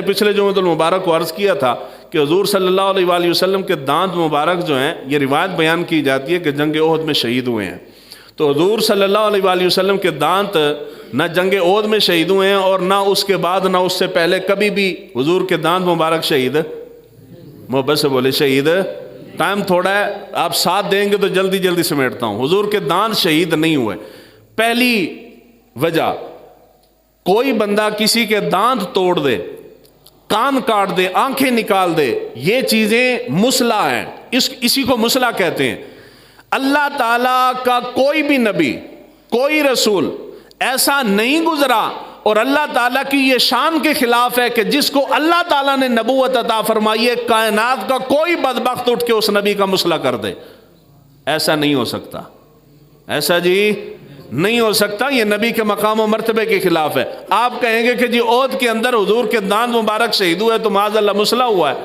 پچھلے جمعۃ المبارک کو عرض کیا تھا کہ حضور صلی اللہ علیہ وآلہ وسلم کے دانت مبارک جو ہیں، یہ روایت بیان کی جاتی ہے کہ جنگ احد میں شہید ہوئے ہیں. تو حضور صلی اللہ علیہ وآلہ وسلم کے دانت نہ جنگ احد میں شہید ہوئے ہیں اور نہ اس کے بعد نہ اس سے پہلے کبھی بھی حضور کے دانت مبارک شہید، محبت سے بولے شہید. ٹائم تھوڑا ہے، آپ ساتھ دیں گے تو جلدی جلدی سمیٹتا ہوں. حضور کے دانت شہید نہیں ہوئے. پہلی وجہ، کوئی بندہ کسی کے دانت توڑ دے، کان کاٹ دے، آنکھیں نکال دے، یہ چیزیں مسلح ہیں. اسی کو مسلح کہتے ہیں. اللہ تعالیٰ کا کوئی بھی نبی، کوئی رسول ایسا نہیں گزرا، اور اللہ تعالیٰ کی یہ شان کے خلاف ہے کہ جس کو اللہ تعالیٰ نے نبوت عطا فرمائی ہے، کائنات کا کوئی بدبخت اٹھ کے اس نبی کا مسلح کر دے. ایسا نہیں ہو سکتا، ایسا جی نہیں ہو سکتا. یہ نبی کے مقام و مرتبے کے خلاف ہے. آپ کہیں گے کہ جی احد کے اندر حضور کے دانت مبارک شہید ہوئے تو معاذ اللہ مسلح ہوا ہے.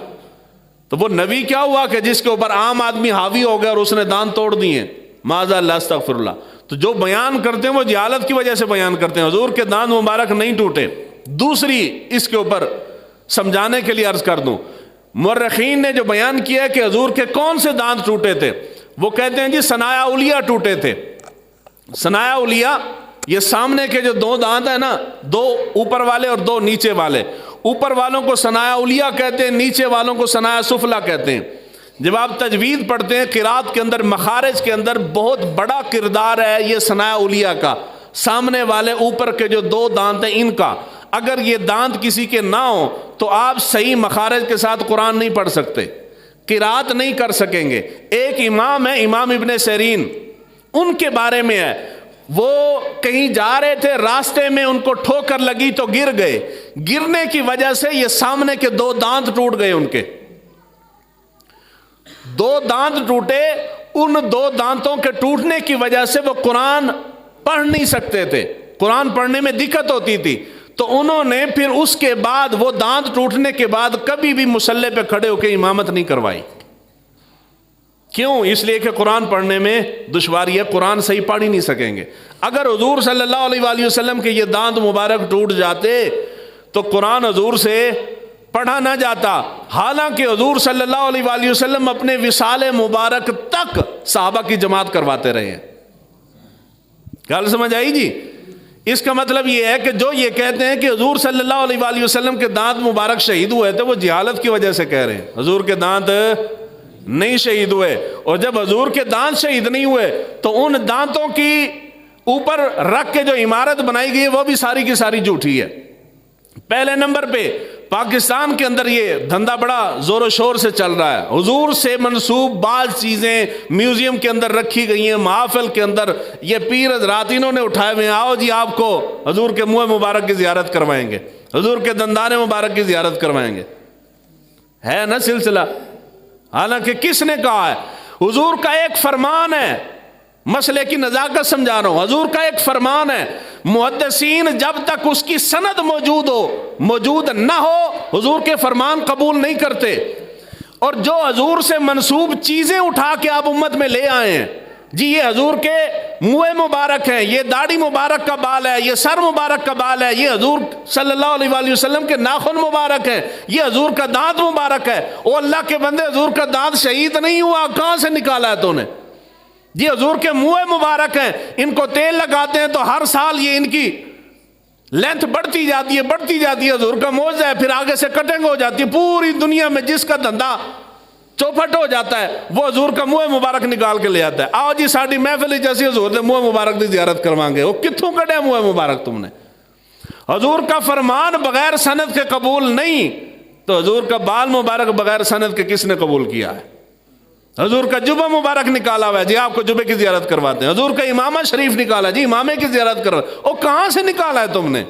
تو وہ نبی کیا ہوا کہ جس کے اوپر عام آدمی حاوی ہو گیا اور اس نے دانت توڑ دیے؟ معاذ اللہ، استغفر اللہ. تو جو بیان کرتے ہیں وہ جہالت کی وجہ سے بیان کرتے ہیں. حضور کے دانت مبارک نہیں ٹوٹے. دوسری اس کے اوپر سمجھانے کے لیے عرض کر دوں، مورخین نے جو بیان کیا ہے کہ حضور کے کون سے دانت ٹوٹے تھے، وہ کہتے ہیں جی ثنایا اولیاء ٹوٹے تھے. ثنایا اولیاء، یہ سامنے کے جو دو دانت ہیں نا، دو اوپر والے اور دو نیچے والے، اوپر والوں کو ثنایا اولیاء کہتے ہیں، نیچے والوں کو ثنایا سفلی کہتے ہیں. جب آپ تجوید پڑھتے ہیں قرات کے اندر، مخارج کے اندر بہت بڑا کردار ہے یہ ثنایا اولیاء کا. سامنے والے اوپر کے جو دو دانت ہیں ان کا، اگر یہ دانت کسی کے نہ ہوں تو آپ صحیح مخارج کے ساتھ قرآن نہیں پڑھ سکتے، قرات نہیں کر سکیں گے. ایک امام ہے، امام ابن سیرین، ان کے بارے میں ہے، وہ کہیں جا رہے تھے، راستے میں ان کو ٹھوکر لگی تو گر گئے. گرنے کی وجہ سے یہ سامنے کے دو دانت ٹوٹ گئے. ان کے دو دانت ٹوٹے. ان دو دانتوں کے ٹوٹنے کی وجہ سے وہ قرآن پڑھ نہیں سکتے تھے، قرآن پڑھنے میں دقت ہوتی تھی. تو انہوں نے پھر اس کے بعد، وہ دانت ٹوٹنے کے بعد کبھی بھی مصلی پہ کھڑے ہو کے امامت نہیں کروائی. کیوں؟ اس لیے کہ قرآن پڑھنے میں دشواری ہے، قرآن صحیح پڑھ ہی نہیں سکیں گے. اگر حضور صلی اللہ علیہ وآلہ وسلم کے یہ دانت مبارک ٹوٹ جاتے تو قرآن حضور سے پڑھا نہ جاتا. حالانکہ حضور صلی اللہ علیہ وآلہ وسلم اپنے وصال مبارک تک صحابہ کی جماعت کرواتے رہے ہیں. گل سمجھ آئی جی؟ اس کا مطلب یہ ہے کہ جو یہ کہتے ہیں کہ حضور صلی اللہ علیہ وآلہ وسلم کے دانت مبارک شہید ہوئے تھے، وہ جہالت کی وجہ سے کہہ رہے ہیں. حضور کے دانت نہیں شہید ہوئے. اور جب حضور کے دانت شہید نہیں ہوئے تو ان دانتوں کی اوپر رکھ کے جو عمارت بنائی گئی ہے وہ بھی ساری کی ساری جھوٹی ہے. پہلے نمبر پہ پاکستان کے اندر یہ دھندا بڑا زور و شور سے چل رہا ہے. حضور سے منسوب بعض چیزیں میوزیم کے اندر رکھی گئی ہیں، محافل کے اندر. یہ پیر حضرات انہوں نے اٹھائے ہوئے ہیں، آؤ جی آپ کو حضور کے منہ مبارک کی زیارت کروائیں گے، حضور کے دندان مبارک کی زیارت کروائیں گے. ہے نا سلسلہ؟ حالانکہ کس نے کہا ہے؟ حضور کا ایک فرمان ہے، مسئلے کی نزاکت سمجھا رہا ہوں. حضور کا ایک فرمان ہے، محدثین جب تک اس کی سند موجود نہ ہو، حضور کے فرمان قبول نہیں کرتے. اور جو حضور سے منسوب چیزیں اٹھا کے آپ امت میں لے آئے ہیں، جی یہ حضور کے منہ مبارک ہیں، یہ داڑھی مبارک کا بال ہے، یہ سر مبارک کا بال ہے، یہ حضور صلی اللہ علیہ وآلہ وسلم کے ناخن مبارک ہیں، یہ حضور کا دانت مبارک ہے. او اللہ کے بندے، حضور کا دانت شہید نہیں ہوا، کہاں سے نکالا ہے تو نے؟ یہ حضور کے منہ مبارک ہیں، ان کو تیل لگاتے ہیں تو ہر سال یہ ان کی لینتھ بڑھتی جاتی ہے. حضور کا معجزہ ہے. پھر آگے سے کٹنگ ہو جاتی ہے. پوری دنیا میں جس کا دھندا چوپٹ ہو جاتا ہے وہ حضور کا منہ مبارک نکال کے لے آتا ہے. آؤ جی ساڑی محفل جیسی حضور دے منہ مبارک دی زیارت کروائیں گے. وہ کتوں کٹے منہ مبارک تم نے؟ حضور کا فرمان بغیر سند کے قبول نہیں، تو حضور کا بال مبارک بغیر سند کے کس نے قبول کیا ہے؟ حضور کا جبہ مبارک نکالا ہوا ہے، جی آپ کو جبے کی زیارت کرواتے ہیں. حضور کا امامہ شریف نکالا، جی امامے کی زیارت کرواتے ہیں. وہ کہاں سے نکالا ہے تم نے؟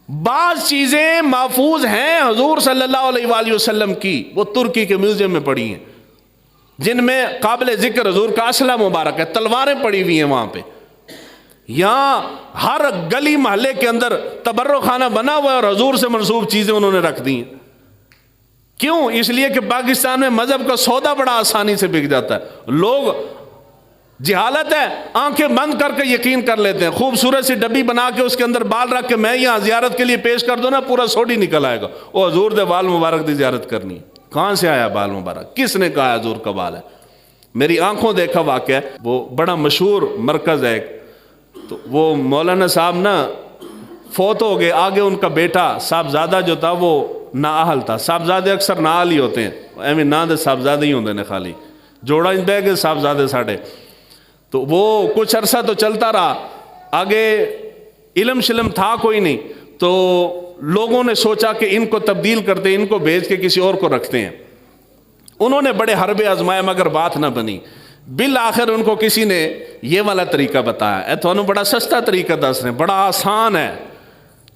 بعض چیزیں محفوظ ہیں حضور صلی اللہ علیہ وآلہ وسلم کی، وہ ترکی کے میوزیم میں پڑی ہیں، جن میں قابل ذکر حضور کا اسلحہ مبارک ہے، تلواریں پڑی ہوئی ہیں وہاں پہ. یہاں ہر گلی محلے کے اندر تبرک خانہ بنا ہوا ہے اور حضور سے منسوب چیزیں انہوں نے رکھ دی ہیں. کیوں؟ اس لیے کہ پاکستان میں مذہب کا سودا بڑا آسانی سے بک جاتا ہے. لوگ جہالت ہے، آنکھیں بند کر کے یقین کر لیتے ہیں، خوبصورت سی ڈبی بنا کے اس کے اندر بال رکھ کے میں یہاں زیارت کے لیے پیش کر دوں نا، پورا سوڈی نکل آئے گا، وہ حضور دے بال مبارک دی زیارت کرنی ہے۔ کہاں سے آیا بال مبارک؟ کس نے کہا حضور کا بال ہے؟ میری آنکھوں دیکھا واقعہ ہے، وہ بڑا مشہور مرکز ہے، تو وہ مولانا صاحب نا فوت ہو گئے، آگے ان کا بیٹا صاحبزادہ جو تھا وہ نااہل تھا۔ صاحبزادے اکثر نااہل ہی ہوتے ہیں، ایویں نہ دے صاحبزادے ہی ہوندے نے، خالی جوڑا ہی بہ گئے صاحبزادے ساڑھے۔ تو وہ کچھ عرصہ تو چلتا رہا، آگے علم شلم تھا کوئی نہیں، تو لوگوں نے سوچا کہ ان کو تبدیل کرتے، ان کو بھیج کے کسی اور کو رکھتے ہیں۔ انہوں نے بڑے حربے آزمائے مگر بات نہ بنی۔ بالآخر ان کو کسی نے یہ والا طریقہ بتایا، اے تو انہوں بڑا سستا طریقہ دس رہے ہیں، بڑا آسان ہے،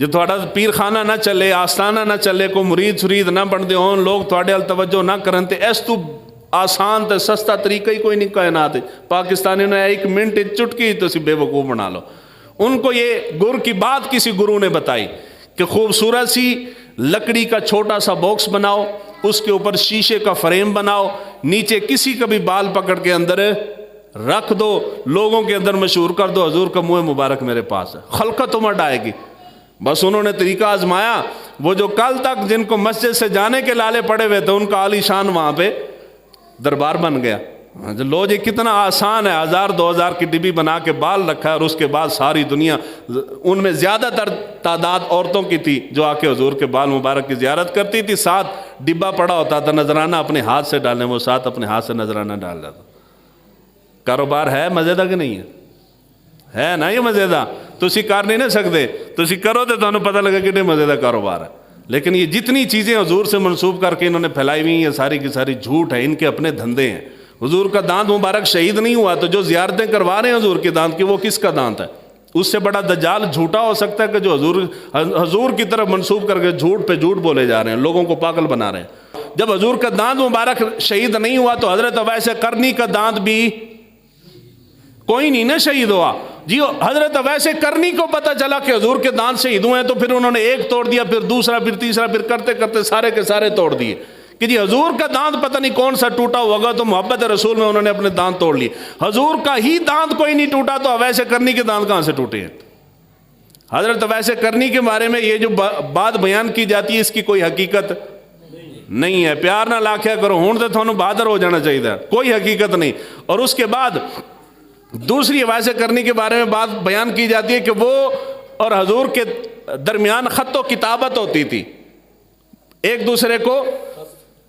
جو تھوڑا پیر خانہ نہ چلے، آستانہ نہ چلے، کوئی مرید شرید نہ بن دے ہون، لوگ تھوڑے ال توجہ نہ کرن تے اس تو آسان تے سستا طریقہ ہی کوئی نہیں کائنات ہے۔ پاکستانی نے 1 منٹ چٹکی تو سی بے وقوف بنا لو۔ ان کو یہ گر کی بات کسی گرو نے بتائی کہ خوبصورت سی لکڑی کا چھوٹا سا باکس بناؤ، اس کے اوپر شیشے کا فریم بناؤ، نیچے کسی کا بھی بال پکڑ کے اندر رکھ دو، لوگوں کے اندر مشہور کر دو حضور کا منہ مبارک میرے پاس ہے، خلقت امٹ آئے گی۔ بس انہوں نے طریقہ آزمایا، وہ جو کل تک جن کو مسجد سے جانے کے لالے پڑے ہوئے تھے ان کا عالی شان وہاں پہ دربار بن گیا۔ لو جی کتنا آسان ہے، 1000-2000 کی ڈبی بنا کے بال رکھا ہے، اور اس کے بعد ساری دنیا، ان میں زیادہ تر تعداد عورتوں کی تھی جو آ کے حضور کے بال مبارک کی زیارت کرتی تھی، ساتھ ڈبہ پڑا ہوتا تھا، نذرانہ اپنے ہاتھ سے ڈالنے، وہ ساتھ اپنے ہاتھ سے نذرانہ ڈال جاتا۔ کاروبار ہے مزیدہ کہ نہیں ہے نا؟ یہ مزیدہ تسی کر نہیں نہ سکتے، تسی کرو تو تمہیں پتہ لگا کہ مزیدہ کاروبار ہے۔ لیکن یہ جتنی چیزیں حضور سے منسوب کر کے انہوں نے پھیلائی ہوئی، یہ ساری کی ساری جھوٹ ہے، ان کے اپنے دھندے ہیں۔ حضور کا دانت مبارک شہید نہیں ہوا، تو جو زیارتیں کروا رہے ہیں حضور کے دانت کی، وہ کس کا دانت ہے؟ اس سے بڑا دجال جھوٹا ہو سکتا ہے کہ جو حضور کی طرف منسوب کر کے جھوٹ پہ جھوٹ بولے جا رہے ہیں، لوگوں کو پاگل بنا رہے ہیں۔ جب حضور کا دانت مبارک شہید نہیں ہوا تو حضرت اویس کرنی کا دانت بھی کوئی نہیں نہ شہید ہوا جی۔ حضرت اویس کرنی کو پتہ چلا کہ حضور کے دانت شہید ہوئے ہیں، تو پھر انہوں نے ایک توڑ دیا، پھر دوسرا، پھر تیسرا، پھر کرتے کرتے سارے کے سارے توڑ دیے کہ جی حضور کا دانت پتہ نہیں کون سا ٹوٹا ہوگا، تو محبت رسول میں انہوں نے اپنے دانت توڑ لیے۔ حضور کا ہی دانت کوئی نہیں ٹوٹا تو اویس کرنی کے دانت کہاں سے ٹوٹے ہیں؟ حضرت اویس کرنی کے بارے میں یہ جو بات بیان کی جاتی ہے اس کی کوئی حقیقت نہیں ہے۔ پیار نہ لاکھیا کرو، ہون تے تھانوں بہادر ہو جانا چاہیے، کوئی حقیقت نہیں۔ اور اس کے بعد دوسری اویس کرنی کے بارے میں بات بیان کی جاتی ہے کہ وہ اور حضور کے درمیان خط و کتابت ہوتی تھی، ایک دوسرے کو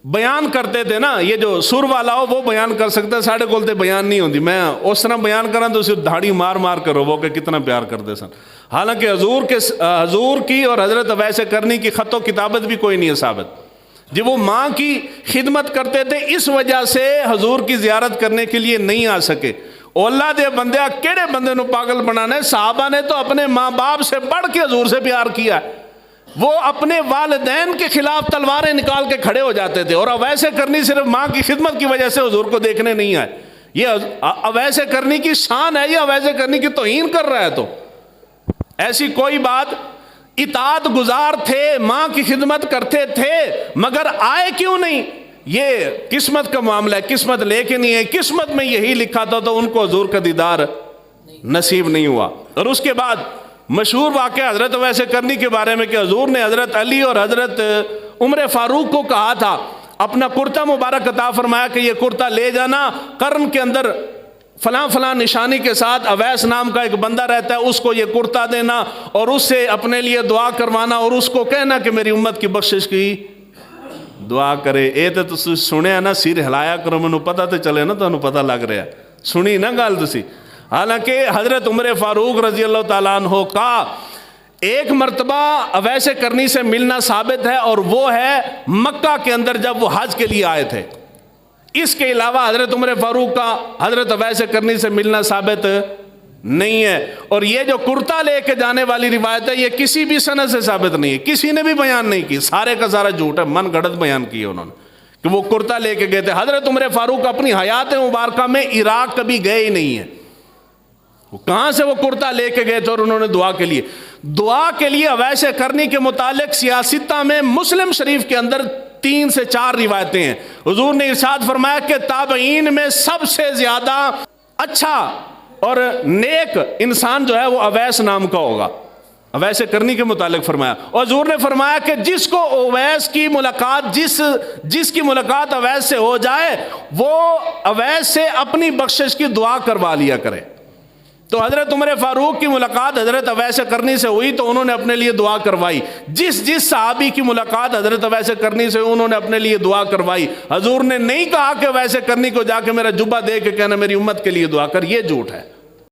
بیان کرتے تھے نا۔ یہ جو سر والا ہو وہ بیان کر سکتا ہے، ساڑھے کولتے بیان نہیں ہوتی، میں اس طرح بیان کراں تو صرف دھاڑی مار مار کرو وہ کہ کتنا پیار کرتے سن۔ حالانکہ حضور کی اور حضرت اویس کرنی کی خط و کتابت بھی کوئی نہیں ہے ثابت جی۔ وہ ماں کی خدمت کرتے تھے، اس وجہ سے حضور کی زیارت کرنے کے لیے نہیں آ سکے۔ اللہ دے بندیا، کیڑے بندے نو پاگل بنانا ہے؟ صحابہ نے تو اپنے ماں باپ سے بڑھ کے حضور سے پیار کیا ہے، وہ اپنے والدین کے خلاف تلواریں نکال کے کھڑے ہو جاتے تھے، اور اویس کرنی صرف ماں کی خدمت کی وجہ سے حضور کو دیکھنے نہیں آئے۔ یہ اویس کرنی کی شان ہے، یہ اویس کرنی کی توہین کر رہا ہے۔ تو ایسی کوئی بات، اطاعت گزار تھے، ماں کی خدمت کرتے تھے، مگر آئے کیوں نہیں؟ یہ قسمت کا معاملہ ہے، قسمت لے کے نہیں ہے، قسمت میں یہی لکھا تھا تو ان کو حضور کا دیدار نصیب نہیں ہوا۔ اور اس کے بعد مشہور واقعہ حضرت اویس کرنی کے بارے میں کہ حضور نے حضرت علی اور حضرت عمر فاروق کو کہا تھا، اپنا کرتا مبارک عطا فرمایا کہ یہ کرتا لے جانا، قرن کے اندر فلاں فلاں نشانی کے ساتھ اویس نام کا ایک بندہ رہتا ہے، اس کو یہ کرتا دینا اور اس سے اپنے لیے دعا کروانا، اور اس کو کہنا کہ میری امت کی بخشش کی دعا کرے۔ اے تو سنیا نا، سیر ہلایا کرو، مینوں پتہ تے چلے نا، تانوں پتہ لگ رہا سنی نا گل تسی۔ حالانکہ حضرت عمر فاروق رضی اللہ تعالیٰ عنہ کا ایک مرتبہ اویس کرنی سے ملنا ثابت ہے، اور وہ ہے مکہ کے اندر جب وہ حج کے لیے آئے تھے۔ اس کے علاوہ حضرت عمر فاروق کا حضرت اویس کرنی سے ملنا ثابت نہیں ہے۔ اور یہ جو کرتا لے کے جانے والی روایت ہے، یہ کسی بھی سند سے ثابت نہیں ہے، کسی نے بھی بیان نہیں کی، سارے کا سارا جھوٹ ہے، من گھڑت بیان کی ہے انہوں نے کہ وہ کرتا لے کے گئے تھے۔ حضرت عمر فاروق اپنی حیات مبارکہ میں عراق کبھی گئے ہی نہیں ہیں، کہاں سے وہ کرتا لے کے گئے تھے؟ اور انہوں نے دعا کے لیے اویس کرنی کے متعلق سیاستہ میں مسلم شریف کے اندر 3 سے 4 روایتیں ہیں۔ حضور نے ارشاد فرمایا کہ تابعین میں سب سے زیادہ اچھا اور نیک انسان جو ہے وہ اویس نام کا ہوگا. اویس کرنی کے متعلق فرمایا, اور حضور نے فرمایا کہ جس کو اویس کی ملاقات جس کی ملاقات اویس سے ہو جائے وہ اویس سے اپنی بخشش کی دعا کروا لیا کرے. تو حضرت عمر فاروق کی ملاقات حضرت اویس کرنی سے ہوئی تو انہوں نے اپنے لیے دعا کروائی. جس صحابی کی ملاقات حضرت اویس کرنی سے انہوں نے اپنے لیے دعا کروائی. حضور نے نہیں کہا کہ اویس کرنی کو جا کے میرا جبہ دے کے کہنا میری امت کے لیے دعا کر, یہ جھوٹ ہے.